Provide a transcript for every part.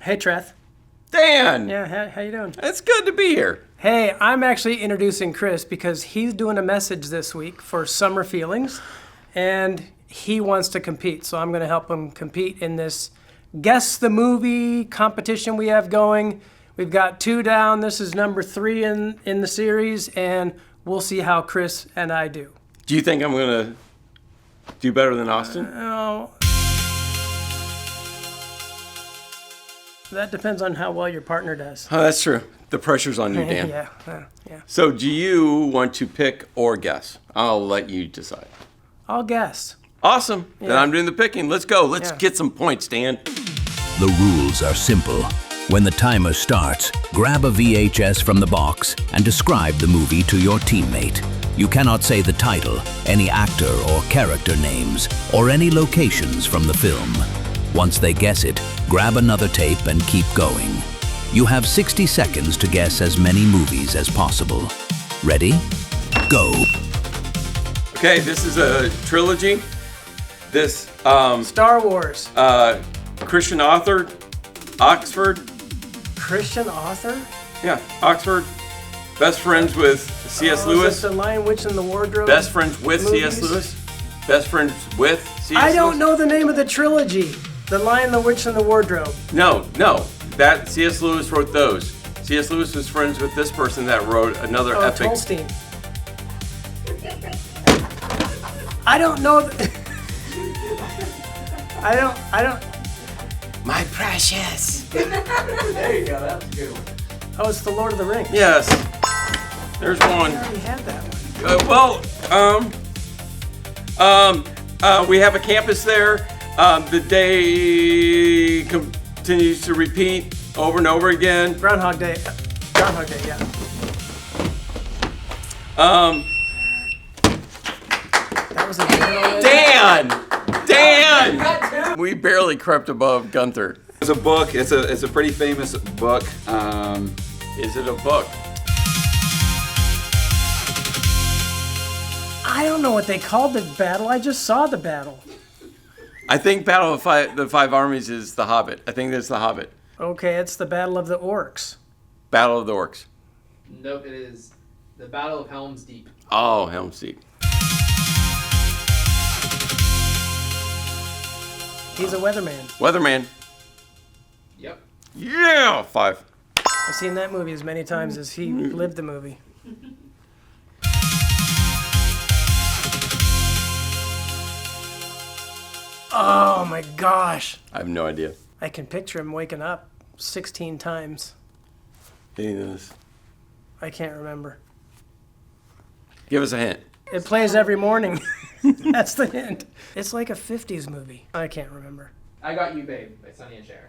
Hey, Treth. Dan! Yeah, how you doing? It's good to be here. Hey, I'm actually introducing Chris because he's doing a message this week for Summer Feelings, and he wants to compete. So I'm going to help him compete in this Guess the Movie competition we have going. We've got 2 down. This is number 3 in the series, and we'll see how Chris and I do. Do you think I'm going to do better than Austin? Oh, that depends on how well your partner does. Oh, that's true. The pressure's on you, Dan. Yeah. So do you want to pick or guess? I'll let you decide. I'll guess. Awesome. Then Yeah. I'm doing the picking. Let's go. Let's Yeah. get some points, Dan. The rules are simple. When the timer starts, grab a VHS from the box and describe the movie to your teammate. You cannot say the title, any actor or character names, or any locations from the film. Once they guess it, grab another tape and keep going. You have 60 seconds to guess as many movies as possible. Ready? Go. Okay, this is a trilogy. This Star Wars. Christian author, Oxford. Christian author? Yeah, Oxford. Best friends with C.S. Lewis. Is it The Lion, Witch, and the Wardrobe? Best friends with C.S. movies? Lewis. Best friends with C.S. Lewis. I don't know the name of the trilogy. The Lion, the Witch, and the Wardrobe. No. That C.S. Lewis wrote those. C.S. Lewis was friends with this person that wrote another epic. Tolkien. I don't know. I don't. My precious. There you go, that was a good one. Oh, it's The Lord of the Rings. Yes. There's one. I already had that one. We have a campus there. The day continues to repeat over and over again. Groundhog Day. Groundhog Day, yeah. That was a good Dan! We barely crept above Gunther. It's a book. It's a pretty famous book. Is it a book? I don't know what they called the battle. I just saw the battle. I think Battle of the Five Armies is The Hobbit. I think that's The Hobbit. Okay, it's the Battle of the Orcs. Battle of the Orcs. Nope, it is the Battle of Helm's Deep. Oh, Helm's Deep. He's a weatherman. Weatherman. Yep. Yeah! 5. I've seen that movie as many times as he lived the movie. Oh my gosh. I have no idea. I can picture him waking up 16 times. He knows. I can't remember. Give us a hint. It plays every morning. That's the hint. It's like a 50s movie. I can't remember. I Got You, Babe by Sonny and Cher.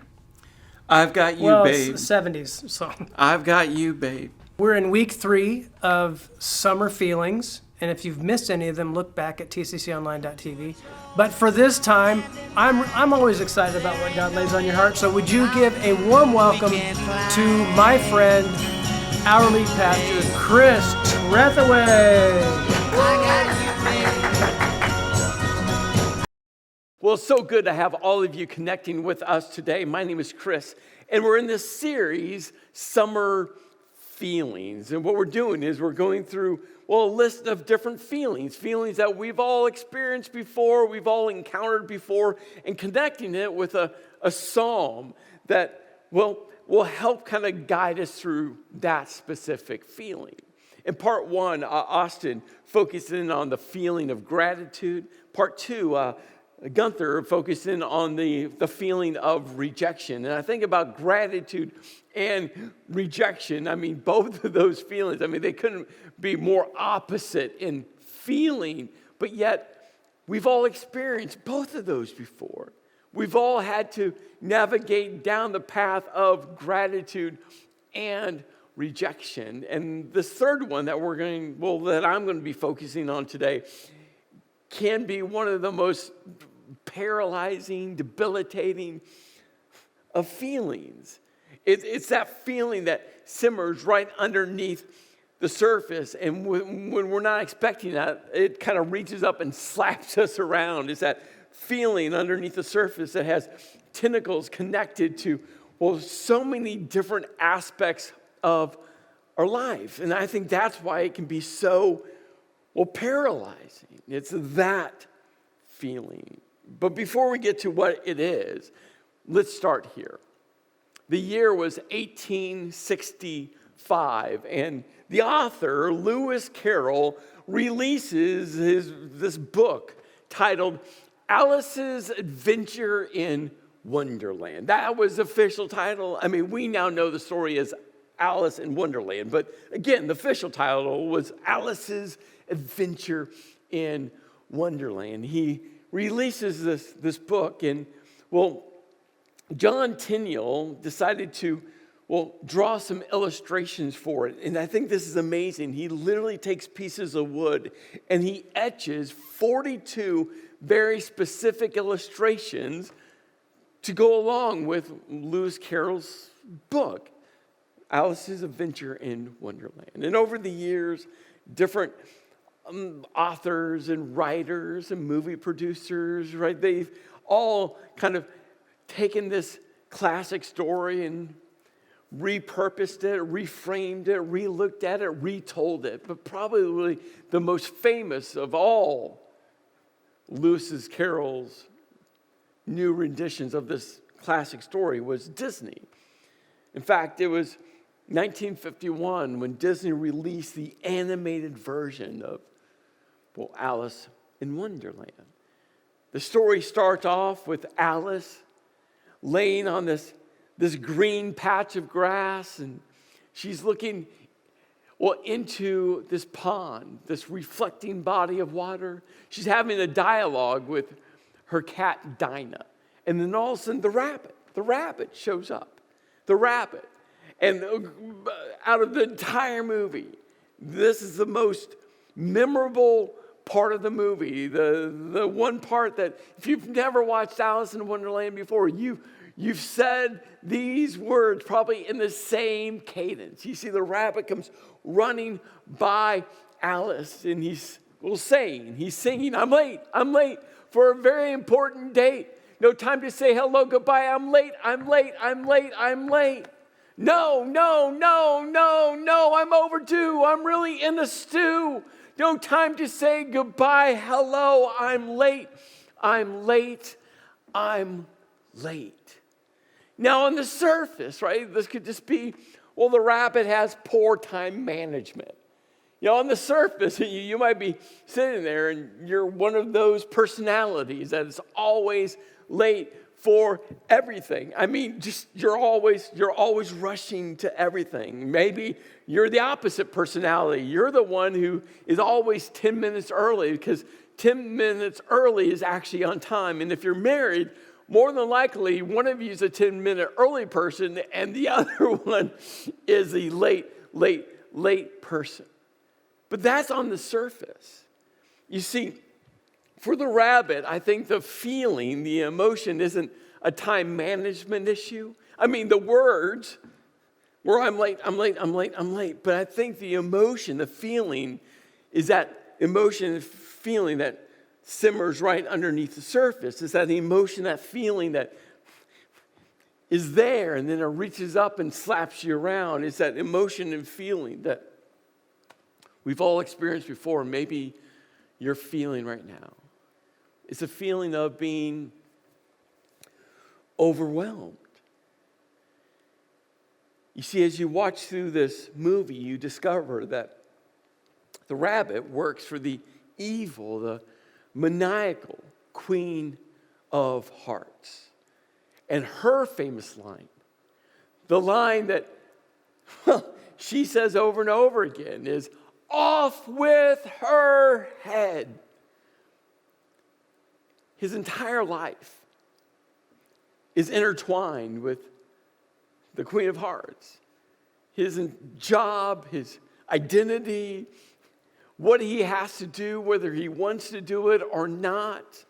I've got you, Well, babe. it's the 70s song. I've got you, babe. We're in week 3 of Summer Feelings. And if you've missed any of them, look back at tcconline.tv. But for this time, I'm always excited about what God lays on your heart. So would you give a warm welcome to my friend, our lead pastor, Chris Trethaway. Well, it's so good to have all of you connecting with us today. My name is Chris, and we're in this series, Summer Feelings. And what we're doing is we're going through, a list of different feelings that we've all experienced before, we've all encountered before, and connecting it with a psalm that will help kind of guide us through that specific feeling. In part 1, Austin focused in on the feeling of gratitude. Part 2, Gunther focused in on the feeling of rejection. And I think about gratitude and rejection. I mean, both of those feelings, they couldn't be more opposite in feeling, but yet we've all experienced both of those before. We've all had to navigate down the path of gratitude and rejection. And this third one that I'm going to be focusing on today can be one of the most paralyzing, debilitating of feelings. It's that feeling that simmers right underneath the surface, and when we're not expecting that, it kind of reaches up and slaps us around. It's that feeling underneath the surface that has tentacles connected to well, so many different aspects of our life. And I think that's why it can be so, well, paralyzing. It's that feeling. But before we get to what it is, let's start here. The year was 1865, and the author, Lewis Carroll, releases this book titled Alice's Adventure in Wonderland. That was the official title. I mean, we now know the story as Alice in Wonderland, but again, the official title was Alice's Adventure in Wonderland. He releases this book, and well, John Tyndall decided to, well, draw some illustrations for it. And I think this is amazing. He literally takes pieces of wood and he etches 42 very specific illustrations to go along with Lewis Carroll's book, Alice's Adventure in Wonderland. And over the years, different authors and writers and movie producers, right, they've all kind of taken this classic story and repurposed it, reframed it, relooked at it, retold it. But probably the most famous of all Lewis Carroll's new renditions of this classic story was Disney. In fact, it was 1951 when Disney released the animated version of, well, Alice in Wonderland. The story starts off with Alice laying on this green patch of grass, and she's looking, well, into this pond, this reflecting body of water. She's having a dialogue with her cat Dinah. And then all of a sudden the rabbit shows up. The rabbit. And out of the entire movie, this is the most memorable part of the movie. The one part that, if you've never watched Alice in Wonderland before, you've said these words probably in the same cadence. You see the rabbit comes running by Alice, and he's singing, I'm late for a very important date. No time to say hello, goodbye, I'm late. No, I'm overdue. I'm really in the stew. No time to say goodbye, hello, I'm late. Now, on the surface, right, this could just be, well, the rabbit has poor time management. You know, on the surface, you might be sitting there and you're one of those personalities that is always late for everything. I mean, just you're always rushing to everything. Maybe you're the opposite personality. You're the one who is always 10 minutes early because 10 minutes early is actually on time. And if you're married, more than likely, one of you is a 10-minute early person and the other one is the late person. But that's on the surface. You see, for the rabbit, I think the feeling, the emotion isn't a time management issue. I mean, the words, where I'm late. But I think the emotion, the feeling, is that emotion and feeling that simmers right underneath the surface. It's that emotion, that feeling that is there and then it reaches up and slaps you around. It's that emotion and feeling that we've all experienced before. Maybe you're feeling right now. It's a feeling of being overwhelmed. You see, as you watch through this movie, you discover that the rabbit works for the evil, the maniacal Queen of Hearts. And her famous line, the line that she says over and over again, is, "Off with her head." His entire life is intertwined with the Queen of Hearts. His job, his identity, what he has to do, whether he wants to do it or not,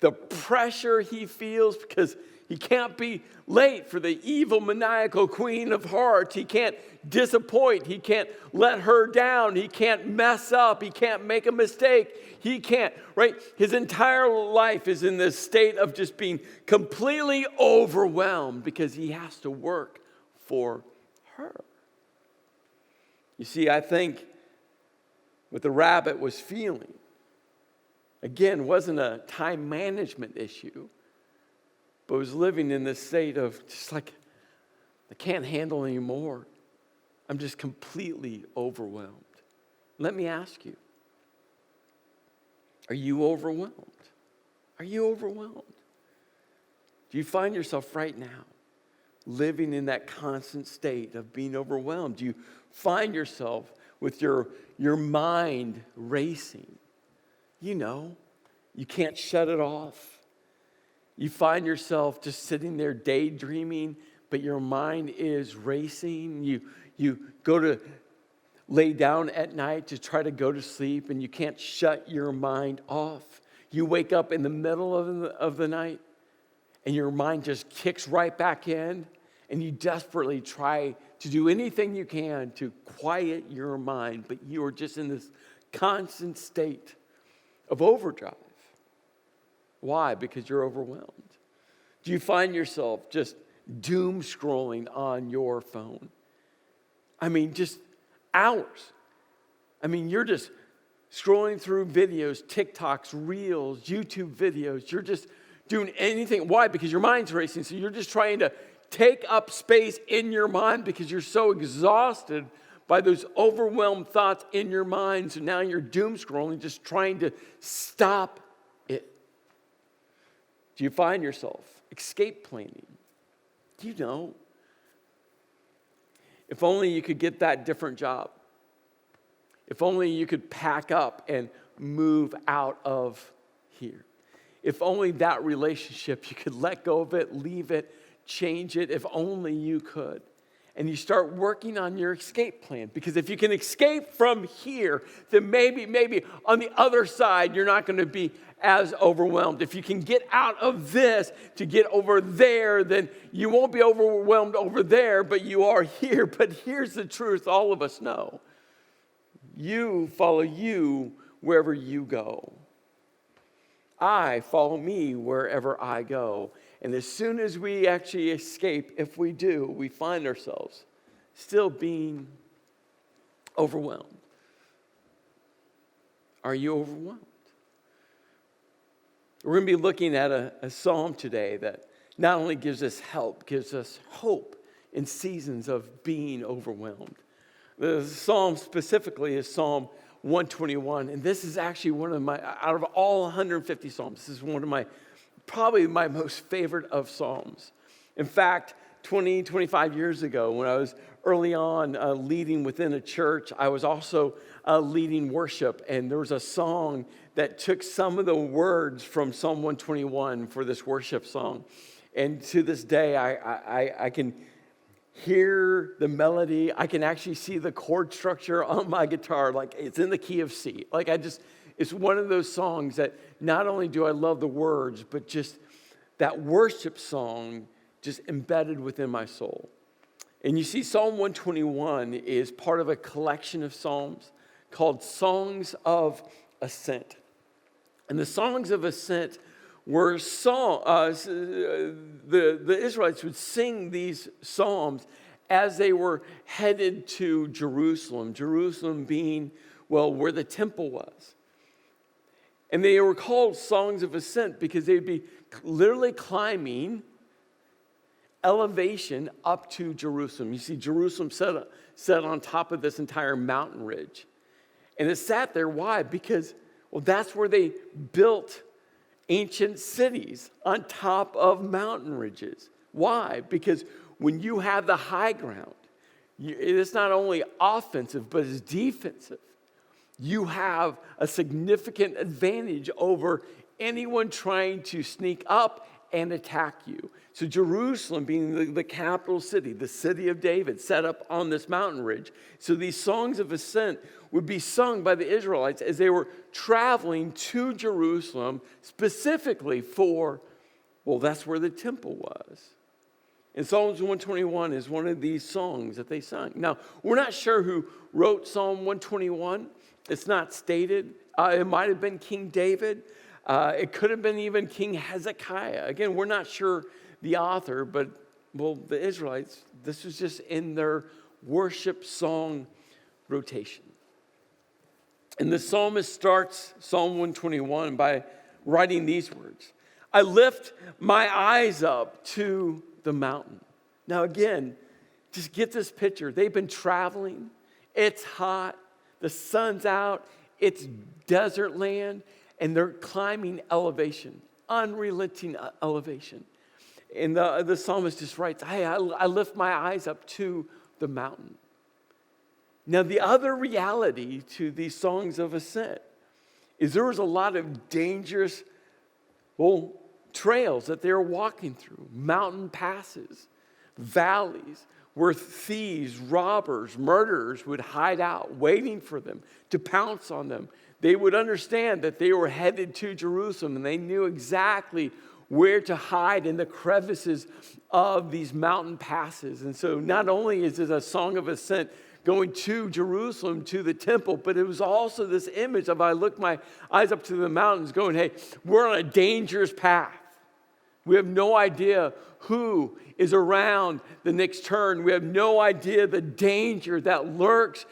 the pressure he feels because He can't be late for the evil, maniacal queen of hearts. He can't disappoint. He can't let her down. He can't mess up. He can't make a mistake. He can't, right? His entire life is in this state of just being completely overwhelmed because he has to work for her. You see, I think what the rabbit was feeling, again, wasn't a time management issue, but was living in this state of just like, I can't handle anymore. I'm just completely overwhelmed. Let me ask you, are you overwhelmed? Are you overwhelmed? Do you find yourself right now living in that constant state of being overwhelmed? Do you find yourself with your mind racing? You know, you can't shut it off. You find yourself just sitting there daydreaming, but your mind is racing. You go to lay down at night to try to go to sleep, and you can't shut your mind off. You wake up in the middle of the night, and your mind just kicks right back in, and you desperately try to do anything you can to quiet your mind, but you are just in this constant state of overdrive. Why? Because you're overwhelmed. Do you find yourself just doom scrolling on your phone? I mean, just hours. I mean, you're just scrolling through videos, TikToks, Reels, YouTube videos. You're just doing anything. Why? Because your mind's racing. So you're just trying to take up space in your mind because you're so exhausted by those overwhelmed thoughts in your mind. So now you're doom scrolling, just trying to stop it. Do you find yourself escape planning? Do you know? If only you could get that different job. If only you could pack up and move out of here. If only that relationship, you could let go of it, leave it, change it. If only you could. And you start working on your escape plan. Because if you can escape from here, then maybe on the other side, you're not going to be as overwhelmed. If you can get out of this to get over there, then you won't be overwhelmed over there, but you are here. But here's the truth all of us know. You follow you wherever you go. I follow me wherever I go. And as soon as we actually escape, if we do, we find ourselves still being overwhelmed. Are you overwhelmed? We're going to be looking at a psalm today that not only gives us help, gives us hope in seasons of being overwhelmed. The psalm specifically is Psalm 121, and this is actually one of my, out of all 150 psalms, this is one of probably my most favorite of psalms. In fact, 25 years ago, when I was early on leading within a church, I was also leading worship, and there was a song that took some of the words from Psalm 121 for this worship song. And to this day, I can hear the melody. I can actually see the chord structure on my guitar, like it's in the key of C. Like it's one of those songs that not only do I love the words, but just that worship song just embedded within my soul. And you see, Psalm 121 is part of a collection of psalms called Songs of Ascent. And the Songs of Ascent were the Israelites would sing these psalms as they were headed to Jerusalem. Jerusalem being, well, where the temple was. And they were called Songs of Ascent because they'd be literally climbing elevation up to Jerusalem. You see, Jerusalem sat on top of this entire mountain ridge. And it sat there, why? Because, well, that's where they built ancient cities, on top of mountain ridges. Why? Because when you have the high ground, it is not only offensive, but it's defensive. You have a significant advantage over anyone trying to sneak up and attack you. So Jerusalem being the capital city, the city of David, set up on this mountain ridge. So these songs of ascent would be sung by the Israelites as they were traveling to Jerusalem specifically for Well, that's where the temple was. And Psalms 121 is one of these songs that they sung. Now, we're not sure who wrote Psalm 121. It's not stated. It might have been King David. It could have been even King Hezekiah. Again, we're not sure the author, but, well, the Israelites, this was just in their worship song rotation. And the psalmist starts Psalm 121 by writing these words. I lift my eyes up to the mountain. Now again, just get this picture. They've been traveling. It's hot. The sun's out. It's desert land. And they're climbing elevation, unrelenting elevation. And the psalmist just writes, hey, I lift my eyes up to the mountain. Now, the other reality to these songs of ascent is there was a lot of dangerous, trails that they were walking through, mountain passes, valleys, where thieves, robbers, murderers would hide out, waiting for them to pounce on them. They would understand that they were headed to Jerusalem, and they knew exactly where to hide in the crevices of these mountain passes. And so not only is it a song of ascent going to Jerusalem, to the temple, but it was also this image of I look my eyes up to the mountains going, hey, we're on a dangerous path. We have no idea who is around the next turn. We have no idea the danger that lurks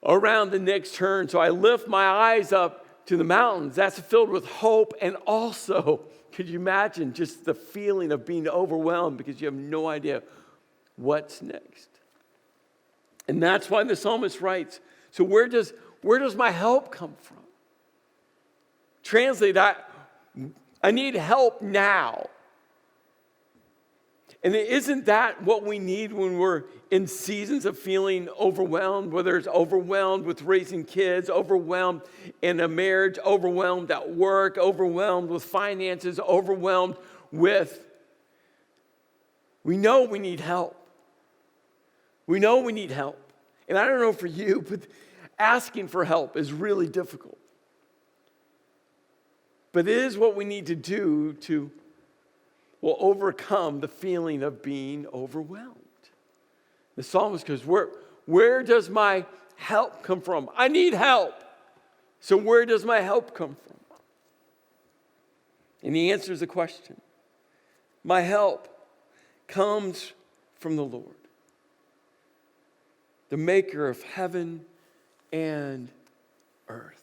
around the next turn. So I lift my eyes up to the mountains. That's filled with hope. And also, could you imagine just the feeling of being overwhelmed because you have no idea what's next? And that's why the psalmist writes, so where does my help come from? Translate, I need help now. And isn't that what we need when we're in seasons of feeling overwhelmed, whether it's overwhelmed with raising kids, overwhelmed in a marriage, overwhelmed at work, overwhelmed with finances, overwhelmed with, we know we need help. We know we need help. And I don't know for you, but asking for help is really difficult. But it is what we need to do to overcome the feeling of being overwhelmed. The psalmist goes, where does my help come from? I need help. So where does my help come from? And he answers the question. My help comes from the Lord, the maker of heaven and earth.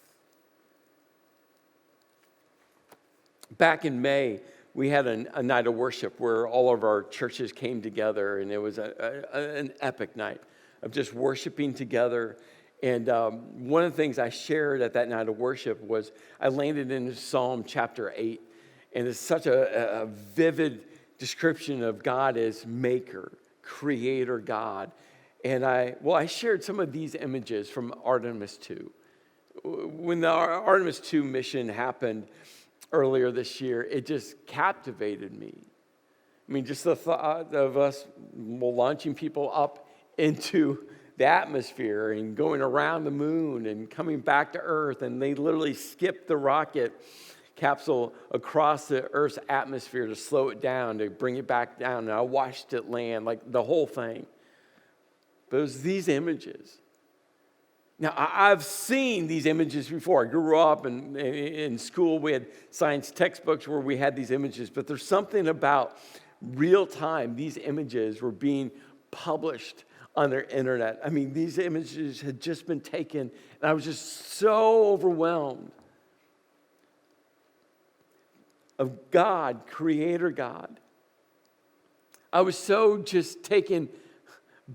Back in May, we had a night of worship where all of our churches came together, and it was an epic night of just worshiping together. And one of the things I shared at that night of worship was I landed in Psalm chapter 8, and it's such a vivid description of God as maker, creator God. And I shared some of these images from Artemis II. When the Artemis II mission happened earlier this year, it just captivated me. I mean, just the thought of us launching people up into the atmosphere and going around the moon and coming back to Earth, and they literally skipped the rocket capsule across the Earth's atmosphere to slow it down, to bring it back down, and I watched it land, like the whole thing. But it was these images. Now, I've seen these images before. I grew up in school. We had science textbooks where we had these images. But there's something about real time. These images were being published on their internet. I mean, these images had just been taken. And I was just so overwhelmed of God, Creator God. I was so just taken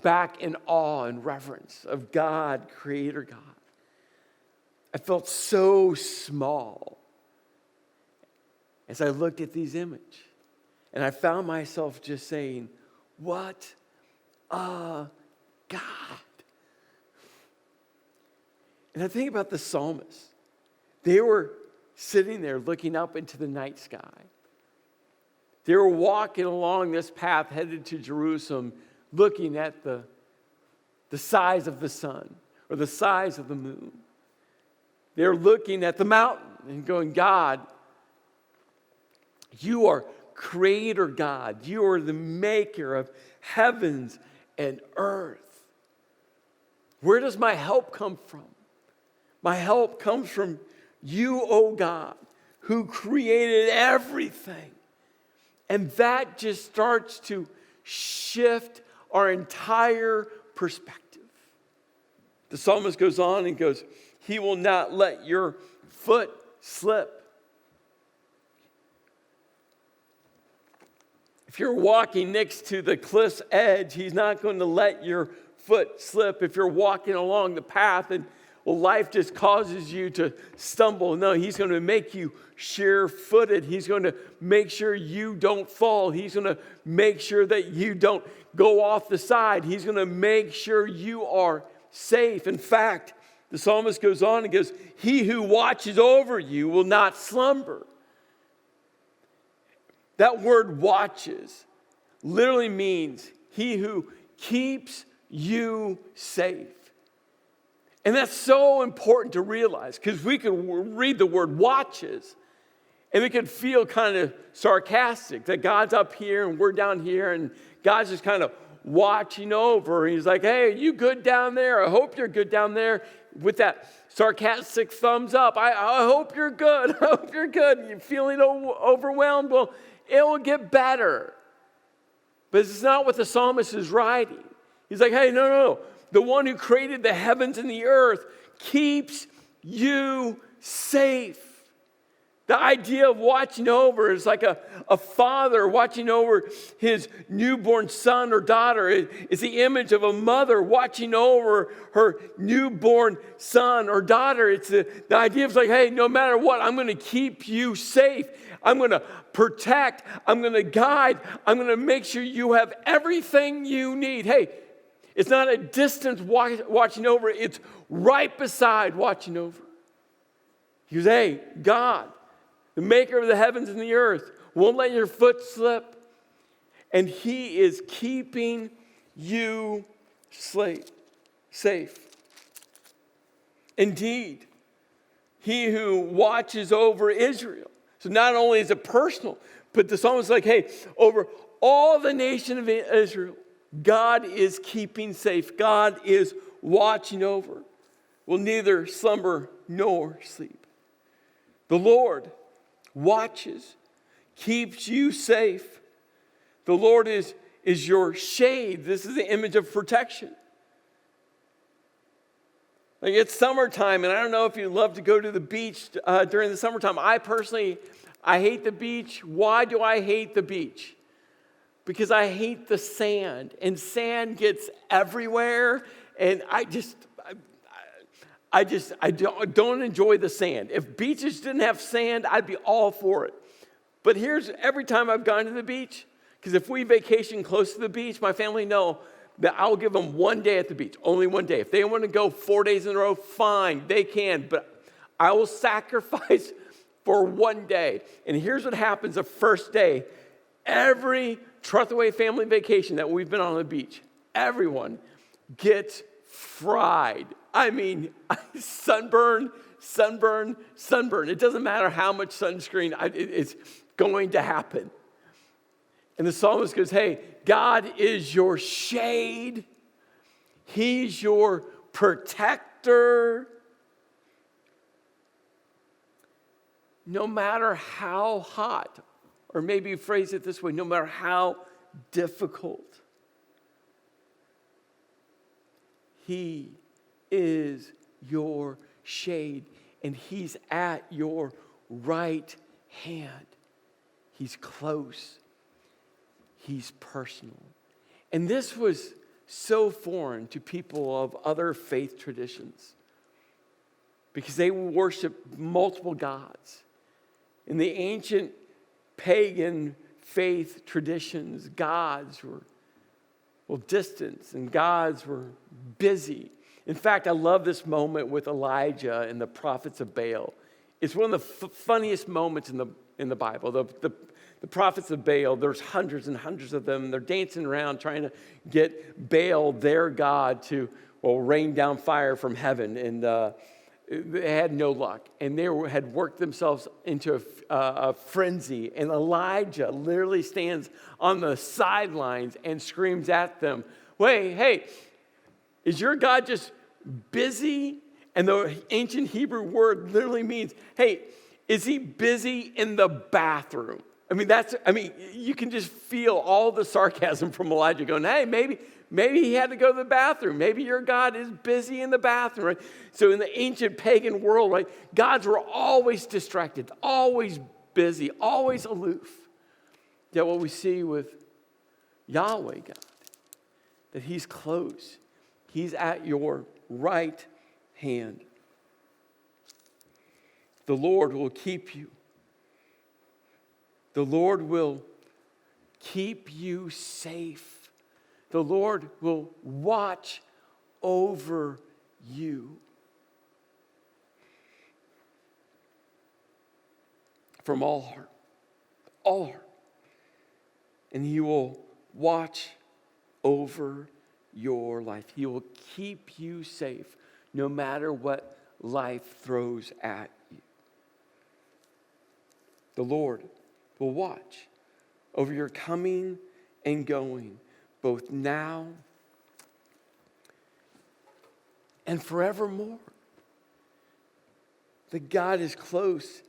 back in awe and reverence of God, Creator God. I felt so small as I looked at these images. And I found myself just saying, what a God. And I think about the psalmists. They were sitting there looking up into the night sky. They were walking along this path headed to Jerusalem, looking at the size of the sun or the size of the moon. They're looking at the mountain and going, God, You are creator God. You are the maker of heavens and earth. Where does my help come from? My help comes from you, O God, who created everything. And that just starts to shift our entire perspective. The psalmist goes on and goes, He will not let your foot slip. If you're walking next to the cliff's edge, He's not going to let your foot slip. If you're walking along the path and life just causes you to stumble, no, He's going to make you sure-footed. He's going to make sure you don't fall. He's going to make sure that you don't go off the side. He's going to make sure you are safe. In fact, the psalmist goes on and goes, He who watches over you will not slumber. That word watches literally means he who keeps you safe. And that's so important to realize, because we could read the word watches and we could feel kind of sarcastic that God's up here and we're down here and God's just kind of watching over. He's like, hey, are you good down there? I hope you're good down there, with that sarcastic thumbs up. I hope you're good. I hope you're good. You're feeling overwhelmed. Well, it will get better. But it's not what the psalmist is writing. He's like, hey, no. The one who created the heavens and the earth keeps you safe. The idea of watching over is like a father watching over his newborn son or daughter. It's the image of a mother watching over her newborn son or daughter. It's the idea of like, hey, no matter what, I'm going to keep you safe. I'm going to protect. I'm going to guide. I'm going to make sure you have everything you need. Hey, it's not a distance watching over. It's right beside watching over. He goes, hey, God, the maker of the heavens and the earth, won't let your foot slip. And He is keeping you safe. Indeed, He who watches over Israel. So not only is it personal, but the psalmist is like, hey, over all the nation of Israel, God is keeping safe. God is watching over. Will neither slumber nor sleep. The Lord watches, keeps you safe. The Lord is your shade. This is the image of protection. Like, it's summertime, and I don't know if you love to go to the beach during the summertime. I hate the beach. Why do I hate the beach? Because I hate the sand, and sand gets everywhere, and I don't enjoy the sand. If beaches didn't have sand, I'd be all for it. But here's every time I've gone to the beach, because if we vacation close to the beach, my family know that I'll give them 1 day at the beach, only 1 day. If they want to go 4 days in a row, fine, they can. But I will sacrifice for 1 day. And here's what happens the first day. Every Trustaway family vacation that we've been on the beach, everyone gets fried. I mean, sunburn. It doesn't matter how much sunscreen, it's going to happen. And the psalmist goes, hey, God is your shade. He's your protector. No matter how hot, or maybe you phrase it this way, no matter how difficult, He is your shade, and He's at your right hand. He's close. He's personal. And this was so foreign to people of other faith traditions because they worship multiple gods. In the ancient pagan faith traditions, gods were distant and gods were busy. In fact, I love this moment with Elijah and the prophets of Baal. It's one of the funniest moments in the Bible. The prophets of Baal, there's hundreds and hundreds of them. They're dancing around trying to get Baal, their god, to rain down fire from heaven. And they had no luck, and had worked themselves into a frenzy. And Elijah literally stands on the sidelines and screams at them, "Wait, hey, is your God just busy?" And the ancient Hebrew word literally means, hey, is he busy in the bathroom? You can just feel all the sarcasm from Elijah going, hey, maybe he had to go to the bathroom. Maybe your God is busy in the bathroom, right? So in the ancient pagan world, right, gods were always distracted, always busy, always aloof. Yet what we see with Yahweh God, that he's close. He's at your right hand. The Lord will keep you. The Lord will keep you safe. The Lord will watch over you. From all heart. And he will watch over your life. He will keep you safe no matter what life throws at you. The Lord will watch over your coming and going, both now and forevermore. That God is close.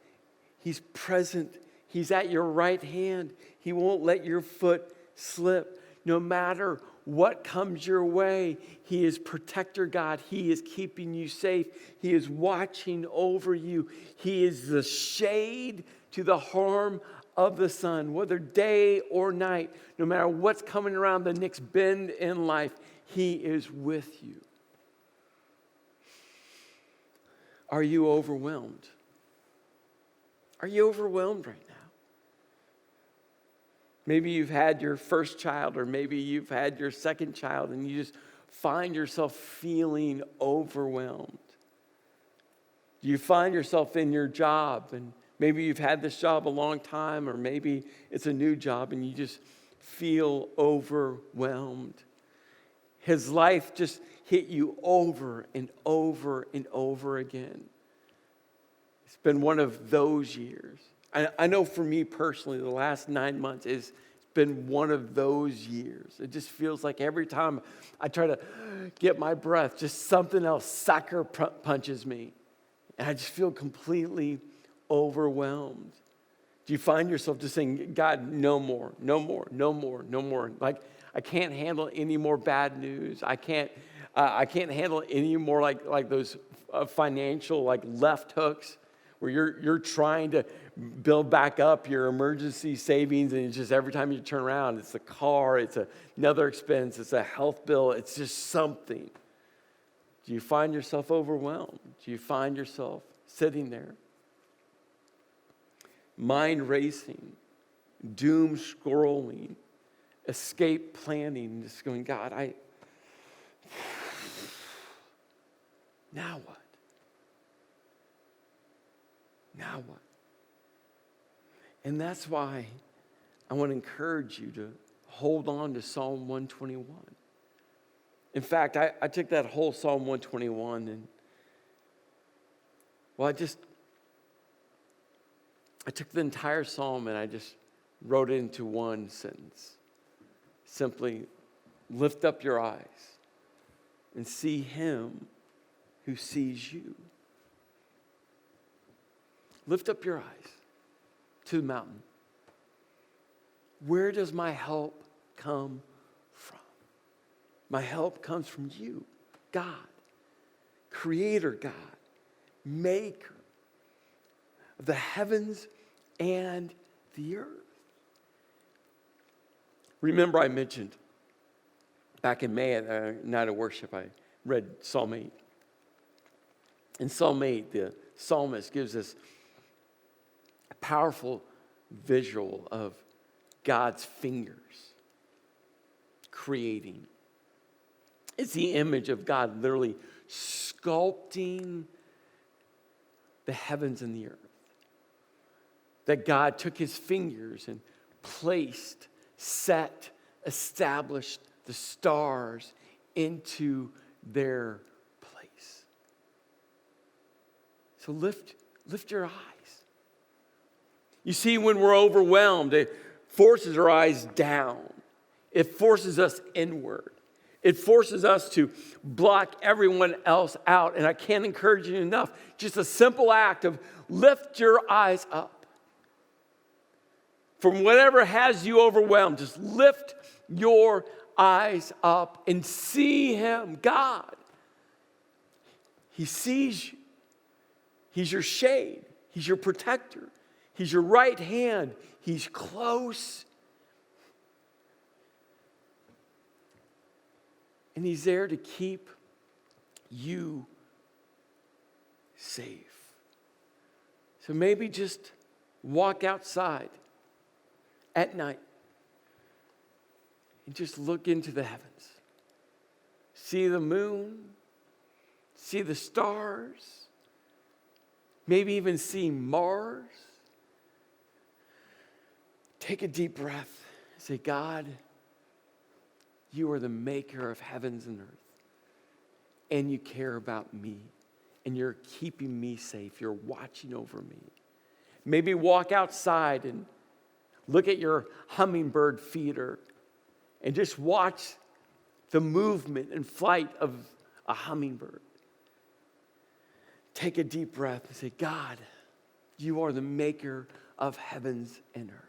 He's present. He's at your right hand. He won't let your foot slip. No matter what comes your way, he is protector God. He is keeping you safe. He is watching over you. He is the shade to the harm of the sun, whether day or night. No matter what's coming around the next bend in life, he is with you. Are you overwhelmed? Are you overwhelmed right now? Maybe you've had your first child, or maybe you've had your second child, and you just find yourself feeling overwhelmed. Do you find yourself in your job, and maybe you've had this job a long time, or maybe it's a new job, and you just feel overwhelmed? Has life just hit you over and over and over again? It's been one of those years. I know for me personally, the last 9 months has been one of those years. It just feels like every time I try to get my breath, just something else sucker punches me. And I just feel completely overwhelmed. Do you find yourself just saying, God, no more, no more, no more, no more? Like, I can't handle any more bad news. I can't handle any more like those financial left hooks where you're trying to build back up your emergency savings, and it's just every time you turn around, it's a car, it's another expense, it's a health bill, it's just something. Do you find yourself overwhelmed? Do you find yourself sitting there, mind racing, doom scrolling, escape planning, just going, God, now what? Now what? And that's why I want to encourage you to hold on to Psalm 121. In fact, I took that whole Psalm 121 and, I took the entire psalm and I just wrote it into one sentence. Simply, lift up your eyes and see him who sees you. Lift up your eyes to the mountain. Where does my help come from? My help comes from you, God, Creator God, Maker of the heavens and the earth. Remember, I mentioned back in May at Night of Worship, I read Psalm 8. In Psalm 8, the psalmist gives us a powerful visual of God's fingers creating. It's the image of God literally sculpting the heavens and the earth. That God took his fingers and placed, set, established the stars into their place. So lift your eyes. You see, when we're overwhelmed, it forces our eyes down. It forces us inward. It forces us to block everyone else out. And I can't encourage you enough. Just a simple act of lift your eyes up. From whatever has you overwhelmed, just lift your eyes up and see him, God. He sees you. He's your shade. He's your protector. He's your right hand. He's close. And he's there to keep you safe. So maybe just walk outside at night and just look into the heavens. See the moon, see the stars, maybe even see Mars. Take a deep breath and say, God, you are the maker of heavens and earth, and you care about me, and you're keeping me safe. You're watching over me. Maybe walk outside and look at your hummingbird feeder and just watch the movement and flight of a hummingbird. Take a deep breath and say, God, you are the maker of heavens and earth.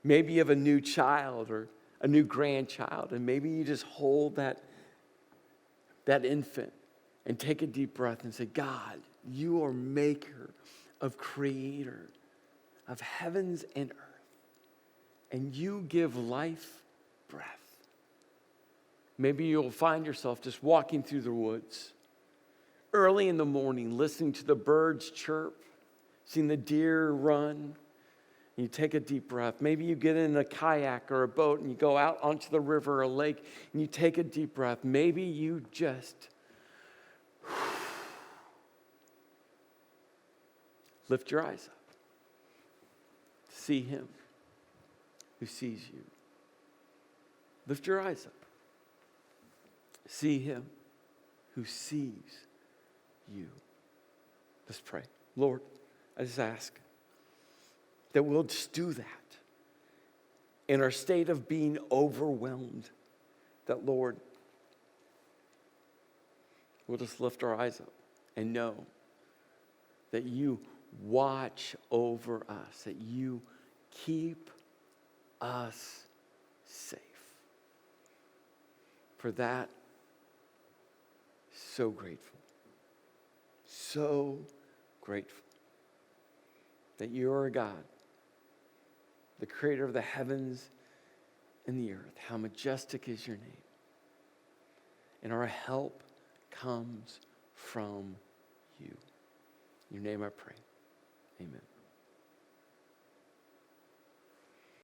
Maybe you have a new child or a new grandchild, and maybe you just hold that infant and take a deep breath and say, God, you are maker of creator of heavens and earth, and you give life breath. Maybe you'll find yourself just walking through the woods early in the morning, listening to the birds chirp, seeing the deer run. You take a deep breath. Maybe you get in a kayak or a boat and you go out onto the river or a lake and you take a deep breath. Maybe you just lift your eyes up. See him who sees you. Lift your eyes up. See him who sees you. Let's pray. Lord, I just ask that we'll just do that in our state of being overwhelmed, that, Lord, we'll just lift our eyes up and know that you watch over us, that you keep us safe. For that, so grateful. So grateful that you're a God, the creator of the heavens and the earth. How majestic is your name. And our help comes from you. In your name I pray. Amen.